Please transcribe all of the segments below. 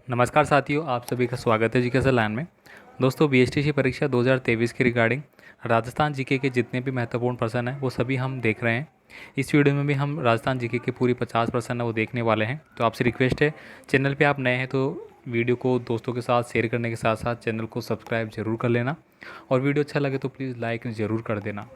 नमस्कार साथियों, आप सभी का स्वागत है जीके लाइन में। दोस्तों, बीएसटीसी परीक्षा 2023 की रिगार्डिंग राजस्थान जीके के जितने भी महत्वपूर्ण प्रश्न हैं वो सभी हम देख रहे हैं। इस वीडियो में भी हम राजस्थान जीके के पूरी 50 प्रश्न है वो देखने वाले हैं। तो आपसे रिक्वेस्ट है, चैनल पे आप नए हैं तो वीडियो को दोस्तों के साथ शेयर करने के साथ साथ चैनल को सब्सक्राइब जरूर कर लेना, और वीडियो अच्छा लगे तो प्लीज़ लाइक ज़रूर कर देना।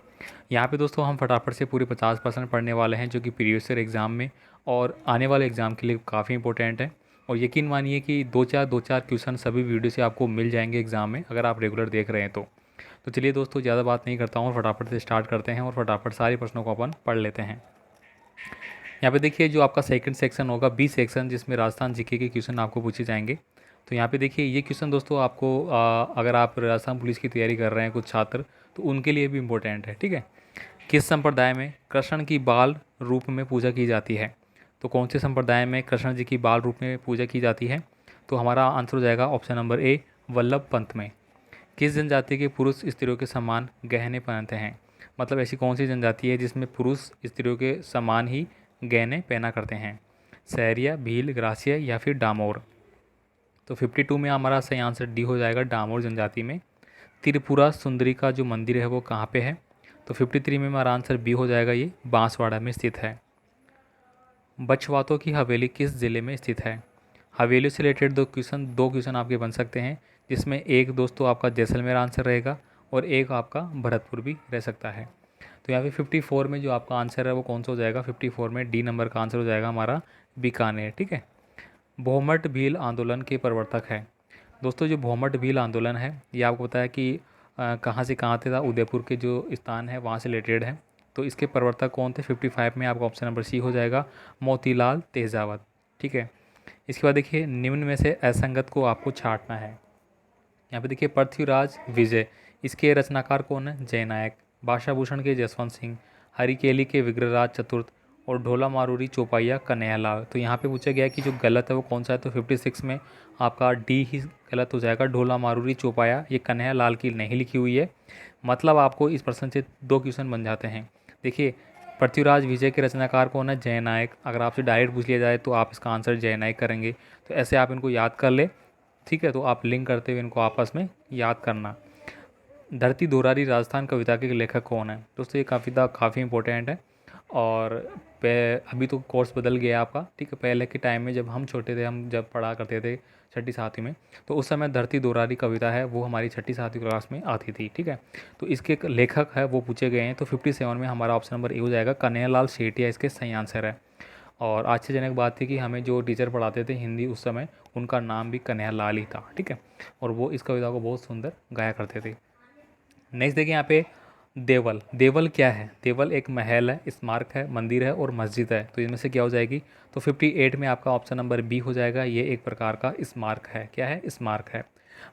यहाँ पे दोस्तों हम फटाफट से पूरे 50% पढ़ने वाले हैं, जो कि प्रीवियस ईयर एग्ज़ाम में और आने वाले एग्ज़ाम के लिए काफ़ी इंपॉर्टेंट है। और यकीन मानिए कि दो चार क्वेश्चन सभी वीडियो से आपको मिल जाएंगे एग्ज़ाम में, अगर आप रेगुलर देख रहे हैं तो चलिए दोस्तों, ज़्यादा बात नहीं करता हूँ और फटाफट से स्टार्ट करते हैं और फटाफट सारे प्रश्नों को अपन पढ़ लेते हैं। यहाँ पे देखिए, जो आपका सेकंड सेक्शन होगा बी सेक्शन, जिसमें राजस्थान जीके के क्वेश्चन आपको पूछे जाएंगे। तो यहाँ पे देखिए, ये क्वेश्चन दोस्तों आपको अगर आप राजस्थान पुलिस की तैयारी कर रहे हैं कुछ छात्र, तो उनके लिए भी इम्पोर्टेंट है। ठीक है, किस संप्रदाय में कृष्ण की बाल रूप में पूजा की जाती है? तो कौन से संप्रदाय में कृष्ण जी की बाल रूप में पूजा की जाती है? तो हमारा आंसर हो जाएगा ऑप्शन नंबर ए, वल्लभ पंथ में। किस जनजाति के पुरुष स्त्रियों के समान गहने पहनते हैं? मतलब ऐसी कौन सी जनजाति है जिसमें पुरुष स्त्रियों के समान ही गहने पहना करते हैं? सहरिया, भील, ग्रासिया या फिर डामोर? तो 52 में हमारा सही आंसर डी हो जाएगा, डामोर जनजाति में। त्रिपुरा सुंदरी का जो मंदिर है वो कहाँ पे है? तो 53 में हमारा आंसर बी हो जाएगा, ये बांसवाड़ा में स्थित है। बछवातों की हवेली किस ज़िले में स्थित है? हवेली से रिलेटेड दो क्वेश्चन आपके बन सकते हैं, जिसमें एक दोस्तों आपका जैसलमेर आंसर रहेगा और एक आपका भरतपुर भी रह सकता है। तो यहाँ पे 54 में जो आपका आंसर है वो कौन सा हो जाएगा? 54 में डी नंबर का आंसर हो जाएगा हमारा बीकानेर। ठीक है, भोमट भील आंदोलन के प्रवर्तक है। दोस्तों, जो भोमट भील आंदोलन है ये आपको पता है कि कहाँ से कहाँ थे? उदयपुर के जो स्थान है वहाँ से रिलेटेड है। तो इसके प्रवर्तक कौन थे? 55 में आपका ऑप्शन नंबर सी हो जाएगा, मोतीलाल तेजावत। ठीक है, इसके बाद देखिए, निम्न में से असंगत को आपको छांटना है। यहाँ पे देखिए, पृथ्वीराज विजय, इसके रचनाकार कौन है? जयनायक। भाषाभूषण के जसवंत सिंह, हरिकेली के विग्रहराज चतुर्थ और ढोला मारूरी चौपाइया कन्हैयालाल। तो यहाँ पे पूछा गया है कि जो गलत है वो कौन सा है? तो 56 में आपका डी ही गलत हो जाएगा, ढोला मारूरी चौपाया। ये कन्हैयालाल की नहीं लिखी हुई है। मतलब आपको इस प्रश्न से दो क्वेश्चन बन जाते हैं। देखिए, पृथ्वीराज विजय के रचनाकार कौन है? जयनायक। अगर आपसे डायरेक्ट पूछ लिया जाए तो आप इसका आंसर जयनायक करेंगे। तो ऐसे आप इनको याद कर ले। ठीक है, तो आप लिंक करते हुए इनको आपस में याद करना। धरती दोरारी राजस्थान कविता के लेखक कौन है? दोस्तों, ये कविता काफ़ी इंपॉर्टेंट है। और अभी तो कोर्स बदल गया आपका। ठीक है, पहले के टाइम में जब हम छोटे थे, हम जब पढ़ा करते थे छठी सातवीं में, तो उस समय धरती दोरारी कविता है वो हमारी छठी सातवीं क्लास में आती थी। ठीक है, तो इसके लेखक है वो पूछे गए हैं। तो 57 में हमारा ऑप्शन नंबर ए हो जाएगा, कन्हैयालाल सेठिया इसके सही आंसर है। और आश्चर्यजनक बात थी कि हमें जो टीचर पढ़ाते थे हिंदी उस समय, उनका नाम भी कन्हैयालाल ही था। ठीक है, और वो इस कविता को बहुत सुंदर गाया करते थे। नेक्स्ट देखिए, यहाँ पे देवल। देवल क्या है? देवल एक महल है, स्मारक है, मंदिर है और मस्जिद है। तो इनमें से क्या हो जाएगी? तो 58 में आपका ऑप्शन नंबर बी हो जाएगा, ये एक प्रकार का स्मारक है। क्या है? स्मारक है।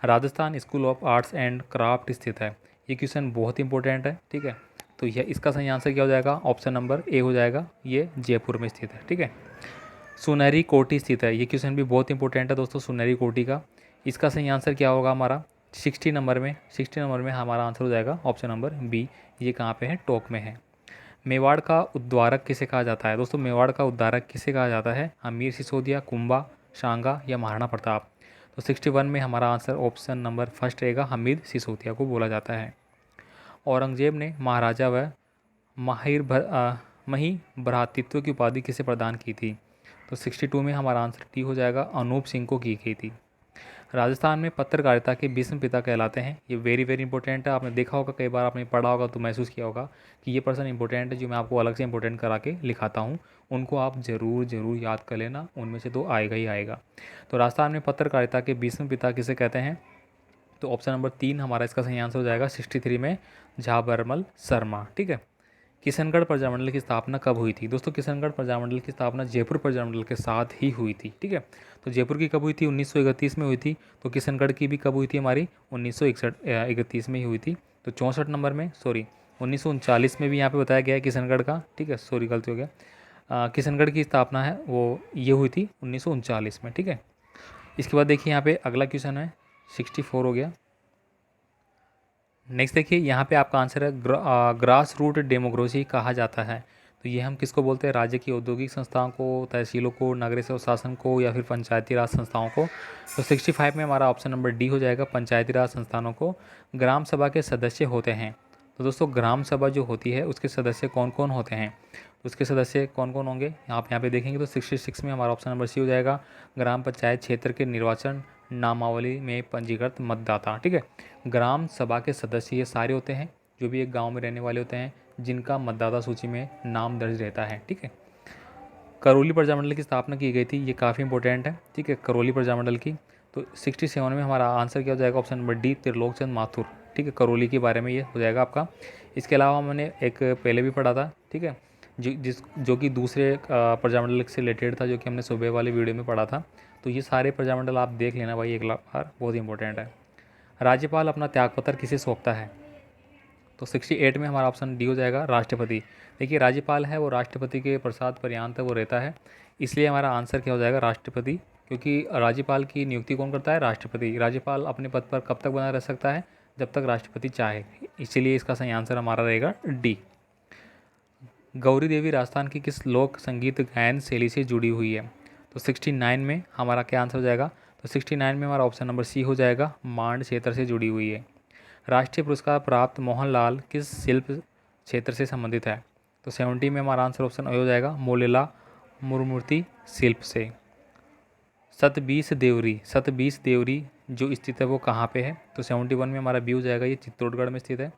Rajasthan school of arts and craft स्थित है। ये क्वेश्चन बहुत इंपॉर्टेंट है। ठीक है, तो यह इसका सही आंसर क्या हो जाएगा? ऑप्शन नंबर ए हो जाएगा, ये जयपुर में स्थित है। ठीक है, सुनहरी कोटी स्थित है। ये क्वेश्चन भी बहुत इंपॉर्टेंट है दोस्तों, सुनहरी कोटी का। इसका सही आंसर क्या होगा हमारा? 60 नंबर में हमारा आंसर हो जाएगा ऑप्शन नंबर बी। ये कहाँ पे है? टोंक में है। मेवाड़ का उद्वारक किसे कहा जाता है? दोस्तों, मेवाड़ का उद्धारक किसे कहा जाता है? अमीर सिसोदिया, कुंभा, शांगा या महाराणा प्रताप? तो 61 में हमारा आंसर ऑप्शन नंबर फर्स्ट रहेगा, हमीर सिसोदिया को बोला जाता है। औरंगजेब ने महाराजा व मही भ्रातृत्व की उपाधि किसे प्रदान की थी? तो 62 में हमारा आंसर टी हो जाएगा, अनूप सिंह को की गई थी। राजस्थान में पत्रकारिता के भीष्म पिता कहलाते हैं। ये वेरी वेरी इंपॉर्टेंट है, आपने देखा होगा, कई बार आपने पढ़ा होगा तो महसूस किया होगा कि ये पर्सन इंपॉर्टेंट है। जो मैं आपको अलग से इंपॉर्टेंट करा के लिखाता हूँ, उनको आप ज़रूर ज़रूर याद कर लेना, उनमें से तो आएगा ही आएगा। तो राजस्थान में पत्रकारिता के भीष्म पिता किसे कहते हैं? तो ऑप्शन नंबर 3 हमारा इसका सही आंसर हो जाएगा, 63 में झाबरमल शर्मा। ठीक है, किशनगढ़ प्रजामंडल की स्थापना कब हुई थी? दोस्तों, किशनगढ़ प्रजामंडल की स्थापना जयपुर प्रजामंडल के साथ ही हुई थी। ठीक है, तो जयपुर की कब हुई थी? 1931 में हुई थी। तो किशनगढ़ की भी कब हुई थी हमारी? 1931 में ही हुई थी। तो 64 नंबर में, सॉरी 1939 में भी यहाँ पे बताया गया है किशनगढ़ का। ठीक है, सॉरी गलती हो गया, किशनगढ़ की स्थापना है वो ये हुई थी 1939 में। ठीक है, इसके बाद देखिए यहाँ पे अगला क्वेश्चन है, 64 हो गया। नेक्स्ट देखिए, यहाँ पे आपका आंसर है ग्रास रूट डेमोक्रेसी कहा जाता है। तो ये हम किसको बोलते हैं, राज्य की औद्योगिक संस्थाओं को, तहसीलों को, नगरीय शासन को, या फिर पंचायती राज संस्थाओं को। तो 65 में हमारा ऑप्शन नंबर डी हो जाएगा, पंचायती राज संस्थानों को ग्राम सभा के सदस्य होते हैं। तो दोस्तों ग्राम सभा जो होती है उसके सदस्य कौन कौन होते हैं, तो उसके सदस्य कौन कौन होंगे आप यहाँ पे देखेंगे तो 66 में हमारा ऑप्शन नंबर सी हो जाएगा, ग्राम पंचायत क्षेत्र के निर्वाचन नामावली में पंजीकृत मतदाता। ठीक है, ग्राम सभा के सदस्य ये सारे होते हैं जो भी एक गांव में रहने वाले होते हैं जिनका मतदाता सूची में नाम दर्ज रहता है। ठीक है, करौली प्रजामंडल की स्थापना की गई थी, ये काफ़ी इंपॉर्टेंट है। ठीक है, करौली प्रजामंडल की। तो 67 में हमारा आंसर क्या हो जाएगा, option number D, Trilokchand Mathur. ठीक है, करौली के बारे में ये हो जाएगा आपका। इसके अलावा हमने एक पहले भी पढ़ा था, ठीक है, जो कि दूसरे प्रजामंडल से रिलेटेड था, जो कि हमने सुबह वाले वीडियो में पढ़ा था। तो ये सारे प्रजामंडल आप देख लेना भाई एक बार, बहुत इंपॉर्टेंट है। राज्यपाल अपना त्यागपत्र किसे सौंपता है, तो 68 में हमारा ऑप्शन डी हो जाएगा, राष्ट्रपति। देखिए राज्यपाल है वो राष्ट्रपति के प्रसाद पर्यांत वो रहता है, इसलिए हमारा आंसर क्या हो जाएगा, राष्ट्रपति। क्योंकि राज्यपाल की नियुक्ति कौन करता है, राष्ट्रपति। राज्यपाल अपने पद पर कब तक बना रह सकता है, जब तक राष्ट्रपति चाहे, इसीलिए इसका सही आंसर हमारा रहेगा डी। गौरी देवी राजस्थान की किस लोक संगीत गायन शैली से जुड़ी हुई है, तो 69 में हमारा क्या आंसर हो जाएगा, तो 69 में हमारा ऑप्शन नंबर सी हो जाएगा, मांड क्षेत्र से जुड़ी हुई है। राष्ट्रीय पुरस्कार प्राप्त मोहनलाल किस शिल्प क्षेत्र से संबंधित है, तो 70 में हमारा आंसर ऑप्शन हो जाएगा, मोलेला मुरमूर्ति शिल्प से। सतबीस देवरी जो स्थित है वो कहाँ पे है, तो 71 में हमारा बी हो जाएगा, ये चित्तौड़गढ़ में स्थित है।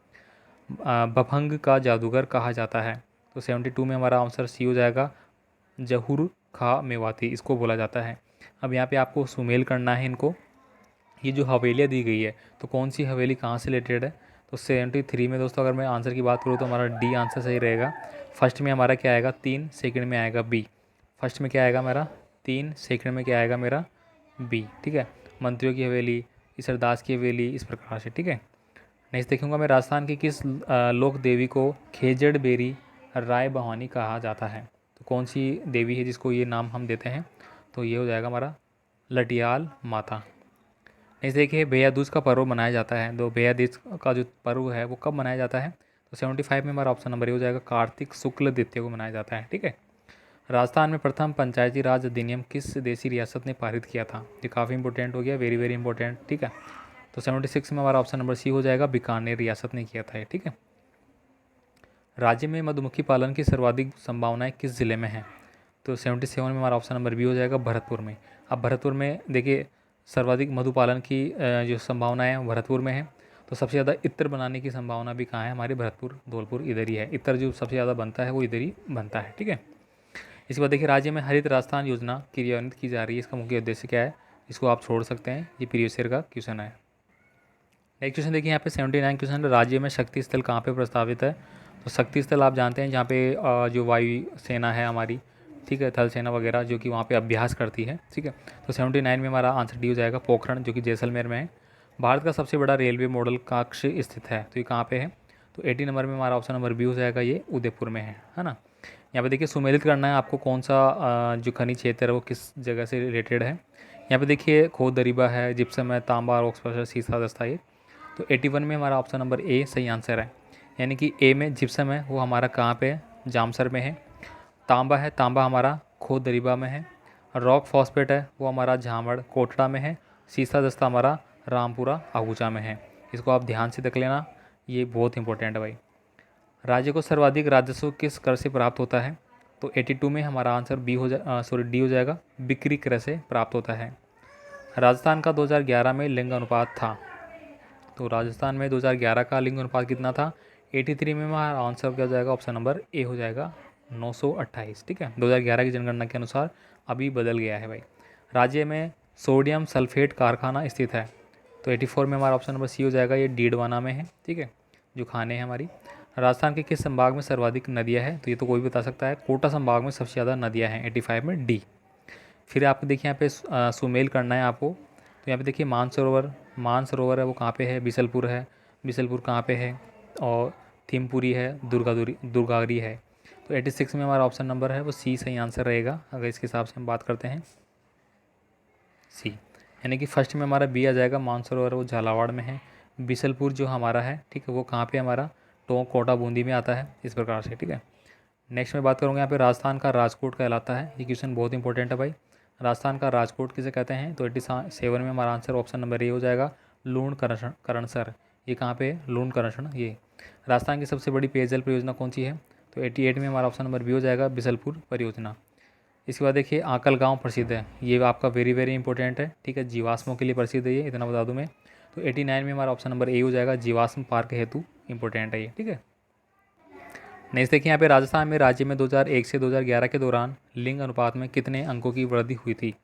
भभंग का जादूगर कहा जाता है, तो 72 में हमारा आंसर सी हो जाएगा, जहूर खा मेवाती इसको बोला जाता है। अब यहाँ पे आपको सुमेल करना है इनको, ये जो हवेलियाँ दी गई है तो कौन सी हवेली कहाँ से रिलेटेड है, तो 73 में दोस्तों अगर मैं आंसर की बात करूँ तो हमारा डी आंसर सही रहेगा। फर्स्ट में हमारा क्या आएगा, 3, सेकंड में आएगा बी। फर्स्ट में क्या आएगा मेरा 3, सेकंड में क्या आएगा मेरा बी। ठीक है, मंत्रियों की हवेली, ईसरदास की हवेली, इस प्रकार से। ठीक है, नेक्स्ट देखूंगा मैं, राजस्थान की किस लोक देवी को खेजड़ बेरी राय भवानी कहा जाता है, तो कौन सी देवी है जिसको ये नाम हम देते हैं, तो ये हो जाएगा हमारा लटियाल माता। नेक्स्ट देखिए, भैया दूज का पर्व मनाया जाता है, तो भैया दूज का जो पर्व है वो कब मनाया जाता है, तो 75 में हमारा ऑप्शन नंबर ये हो जाएगा, कार्तिक शुक्ल द्वितीय को मनाया जाता है। ठीक है, राजस्थान में प्रथम पंचायती राज अधिनियम किस देशी रियासत ने पारित किया था, ये काफ़ी इंपॉर्टेंट हो गया, वेरी वेरी इंपॉर्टेंट। ठीक है, तो 76 में हमारा ऑप्शन नंबर सी हो जाएगा, बीकानेर रियासत ने किया था ये। ठीक है, राज्य में मधुमक्खी पालन की सर्वाधिक संभावनाएं किस जिले में हैं, तो 77 में हमारा ऑप्शन नंबर बी हो जाएगा, भरतपुर में। अब भरतपुर में देखिए सर्वाधिक मधुपालन की जो संभावनाएं हैं भरतपुर में है, तो सबसे ज़्यादा इत्र बनाने की संभावना भी कहाँ है, हमारे भरतपुर धौलपुर इधर ही है, इत्र जो सबसे ज़्यादा बनता है वो इधर ही बनता है। ठीक है, इसके बाद देखिए, राज्य में हरित राजस्थान योजना क्रियान्वित की जा रही है, इसका मुख्य उद्देश्य क्या है, इसको आप छोड़ सकते हैं, ये प्रीवियस ईयर का क्वेश्चन है। नेक्स्ट क्वेश्चन देखिए, यहाँ पे 79 क्वेश्चन है, राज्य में शक्ति स्थल कहाँ पे प्रस्तावित है, तो शक्ति स्थल आप जानते हैं जहाँ पे जो वायु सेना है हमारी, ठीक है, थल सेना वगैरह जो कि वहाँ पे अभ्यास करती है। ठीक है, तो 79 में हमारा आंसर डी हो जाएगा, पोखरण, जो कि जैसलमेर में है। भारत का सबसे बड़ा रेलवे मॉडल कक्ष स्थित है, तो ये कहाँ पे है, तो 80 नंबर में हमारा ऑप्शन नंबर बी हो जाएगा, ये उदयपुर में है ना। यहाँ पे देखिए सुमेलित करना है आपको, कौन सा जो खनिज क्षेत्र है वो किस जगह से रिलेटेड है। यहाँ पे देखिए खोद दरीबा है, जिप्सम है, तांबा, ऑक्सफर्ड, सीसा, दस्ता, ये। तो 81 में हमारा ऑप्शन नंबर ए सही आंसर है, यानी कि ए में जिप्सम है वो हमारा कहाँ पे है, जामसर में है। तांबा है, तांबा हमारा खोद दरीबा में है। रॉक फॉस्फेट है वो हमारा झामड़ कोटड़ा में है। सीसा दस्ता हमारा रामपुरा आहूजा में है, इसको आप ध्यान से देख लेना, ये बहुत इंपॉर्टेंट है भाई। राज्य को सर्वाधिक राजस्व किस कर से प्राप्त होता है, तो 82 में हमारा आंसर डी हो जाएगा, बिक्री कर से प्राप्त होता है। राजस्थान का 2011 में लिंग अनुपात था, तो राजस्थान में 2011 का लिंग अनुपात कितना था, 83 में हमारा आंसर क्या हो जाएगा, ऑप्शन नंबर ए हो जाएगा, 928। ठीक है, 2011 की जनगणना के अनुसार अभी बदल गया है भाई। राज्य में सोडियम सल्फेट कारखाना स्थित है, तो 84 में हमारा ऑप्शन नंबर सी हो जाएगा, ये डीडवाना में है। ठीक है, जो खाने हैं हमारी। राजस्थान के किस संभाग में सर्वाधिक नदियाँ हैं, तो ये तो कोई भी बता सकता है, कोटा संभाग में सबसे ज़्यादा नदियाँ हैं, 85 में डी। फिर आपको देखिए यहाँ पे सुमेल करना है आपको, तो यहाँ पे देखिए मानसरोवर है वो कहाँ पे है, बिसलपुर है, बिसलपुर कहाँ पे है, और थिमपुरी है, दुर्गावरी है। तो 86 में हमारा ऑप्शन नंबर है वो सी सही आंसर रहेगा, अगर इसके हिसाब से हम बात करते हैं, सी। यानी कि फर्स्ट में हमारा बी आ जाएगा, मानसरोवर वो झालावाड़ में है। बिसलपुर जो हमारा है, ठीक है, वो कहाँ पे हमारा टोंक कोटा बूंदी में आता है, इस प्रकार से। ठीक है, नेक्स्ट मैं बात करूँगा यहाँ पे राजस्थान का राजकोट कहलाता है। ये क्वेश्चन बहुत इंपॉर्टेंट है भाई। राजस्थान का राजकोट किसे कहते हैं? तो 87 में हमारा आंसर ऑप्शन नंबर ए हो जाएगा, लूणकरणसर। ये कहाँ पे है? लूणकरणसर। ये राजस्थान की सबसे बड़ी पेयजल परियोजना कौन सी है? तो 88 में हमारा ऑप्शन नंबर बी हो जाएगा, बिसलपुर परियोजना। इसके बाद देखिए आकल गांव प्रसिद्ध है। ये आपका वेरी वेरी इंपॉर्टेंट है, ठीक है, जीवाश्मों के लिए प्रसिद्ध है, ये इतना बता दूं मैं। तो 89 में हमारा ऑप्शन नंबर ए हो जाएगा, जीवाश्म पार्क हेतु इंपॉर्टेंट है ये, ठीक है। नेक्स्ट देखिए यहाँ पे राजस्थान में राज्य में 2001 से 2011 के दौरान लिंग अनुपात में कितने अंकों की वृद्धि हुई थी?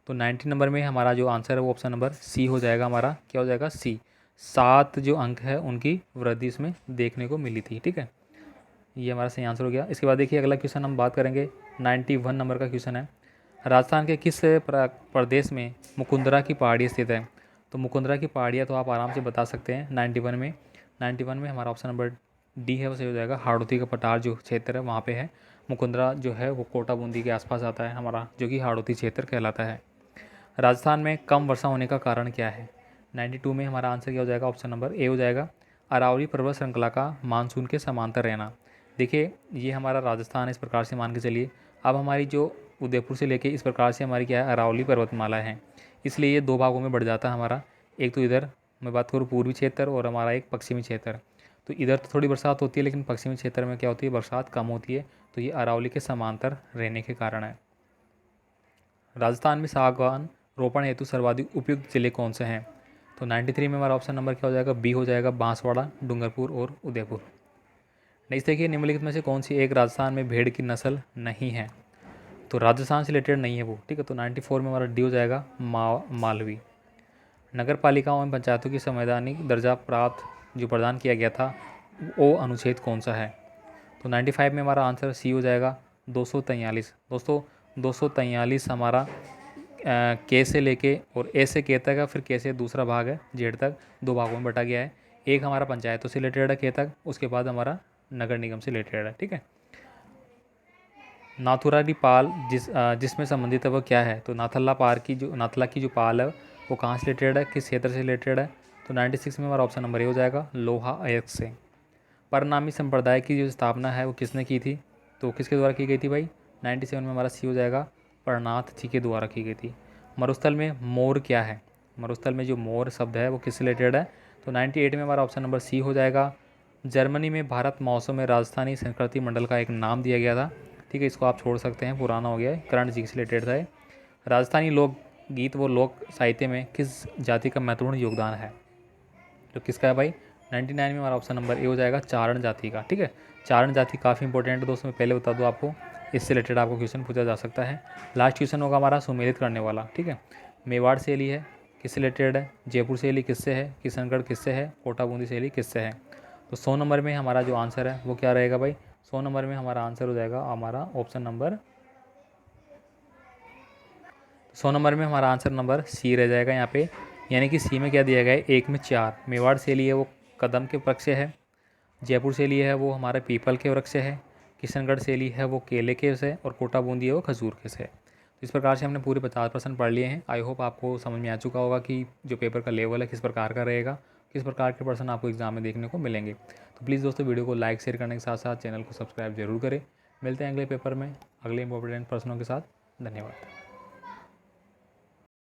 तो 90 नंबर में हमारा जो आंसर है वो ऑप्शन नंबर सी हो जाएगा, हमारा क्या हो जाएगा? सी। 7 जो अंक है उनकी वृद्धि इसमें देखने को मिली थी, ठीक है। ये हमारा सही आंसर हो गया। इसके बाद देखिए अगला क्वेश्चन हम बात करेंगे, 91 नंबर का क्वेश्चन है, राजस्थान के किस प्रदेश में मुकुंदरा की पहाड़ी स्थित है? तो मुकुंदरा की पहाड़ियाँ तो आप आराम से बता सकते हैं 91 में हमारा ऑप्शन नंबर डी है, वो सही हो जाएगा। हाड़ौती का पठार जो क्षेत्र है वहाँ पे है। मुकुंदरा जो है वो कोटा बूंदी के आसपास आता है हमारा, जो कि हाड़ौती क्षेत्र कहलाता है। राजस्थान में कम वर्षा होने का कारण क्या है? 92 में हमारा आंसर क्या हो जाएगा? ऑप्शन नंबर ए हो जाएगा, अरावली पर्वत श्रृंखला का मानसून के समांतर रहना। देखिए ये हमारा राजस्थान है, इस प्रकार से मान के चलिए। अब हमारी जो उदयपुर से लेके इस प्रकार से हमारी क्या है, अरावली पर्वतमाला है, इसलिए ये 2 भागों में बढ़ जाता है हमारा। एक तो इधर मैं बात करूँ पूर्वी क्षेत्र और हमारा एक पश्चिमी क्षेत्र। तो इधर तो थोड़ी बरसात होती है, लेकिन पश्चिमी क्षेत्र में क्या होती है, बरसात कम होती है। तो ये अरावली के समांतर रहने के कारण है। राजस्थान में सागवान रोपण हेतु सर्वाधिक उपयुक्त जिले कौन से हैं? तो 93 में हमारा ऑप्शन नंबर क्या हो जाएगा? बी हो जाएगा, बांसवाड़ा, डूंगरपुर और उदयपुर। नेक्स्ट देखिए निम्नलिखित में से कौन सी एक राजस्थान में भेड़ की नस्ल नहीं है? तो राजस्थान से रिलेटेड नहीं है वो, ठीक है। तो 94 में हमारा डी हो जाएगा, मालवी। नगर पालिकाओं एवं पंचायतों की संवैधानिक दर्जा प्राप्त जो प्रदान किया गया था वो अनुच्छेद कौन सा है? तो 95 में हमारा आंसर सी हो जाएगा, 243। दोस्तों 243 हमारा के से लेके और ए से के तक है, फिर के से दूसरा भाग है जेड तक, 2 भागों में बटा गया है। एक हमारा पंचायतों से रिलेटेड है के तक, उसके बाद हमारा नगर निगम से रिलेटेड है, ठीक है। नाथुरारी पाल जिसमें संबंधित है वो क्या है? तो नाथला की जो पाल है वो कहाँ से रिलेटेड है, किस क्षेत्र से रिलेटेड है? तो 96 में हमारा ऑप्शन नंबर ए हो जाएगा, लोहा अयस्क से। परनामी संप्रदाय की जो स्थापना है वो किसने की थी? तो किसके द्वारा की गई थी भाई? 97 में हमारा सी हो जाएगा, परनाथ जी के द्वारा की गई थी। मरुस्थल में मोर क्या है? मरुस्थल में जो मोर शब्द है वो किससे रिलेटेड है? तो 98 में हमारा ऑप्शन नंबर सी हो जाएगा। जर्मनी में भारत महोत्सव में राजस्थानी संस्कृति मंडल का एक नाम दिया गया था, ठीक है, इसको आप छोड़ सकते हैं, पुराना हो गया है, करण जी से रिलेटेड था। राजस्थानी लोक गीत व लोक साहित्य में किस जाति का महत्वपूर्ण योगदान है? तो किसका है भाई? 99 में हमारा ऑप्शन नंबर ए हो जाएगा, चारण जाति का, ठीक है। चारण जाति काफ़ी इंपॉर्टेंट है दोस्तों, मैं पहले बता दूँ आपको, इससे रिलेटेड आपको क्वेश्चन पूछा जा सकता है। लास्ट क्वेश्चन होगा हमारा सुमेलित करने वाला, ठीक है। मेवाड़ शैली है, किससे रिलेटेड है? जयपुर शैली किससे है? किशनगढ़ किससे है? कोटा बूंदी शैली किससे है? तो 100 नंबर में हमारा जो आंसर है वो क्या रहेगा भाई? 100 नंबर में हमारा आंसर हो जाएगा हमारा ऑप्शन नंबर 100 नंबर में हमारा आंसर नंबर सी रह जाएगा यहाँ पे। यानी कि सी में क्या दिया गया है? 1 में 4। मेवाड़ शैली है वो कदम के वृक्ष से है। जयपुर शैली है वो हमारे पीपल के वृक्ष से है। किशनगढ़ शैली है वो केले के से, और कोटा बूंदी है वो खजूर के से। तो इस प्रकार से हमने पूरे 50% पढ़ लिए हैं। आई होप आपको समझ में आ चुका होगा कि जो पेपर का लेवल है किस प्रकार का रहेगा, किस प्रकार के प्रश्न आपको एग्जाम में देखने को मिलेंगे। तो प्लीज़ दोस्तों वीडियो को लाइक शेयर करने के साथ साथ चैनल को सब्सक्राइब जरूर करें। मिलते हैं अगले पेपर में अगले इंपॉर्टेंट प्रश्नों के साथ। धन्यवाद।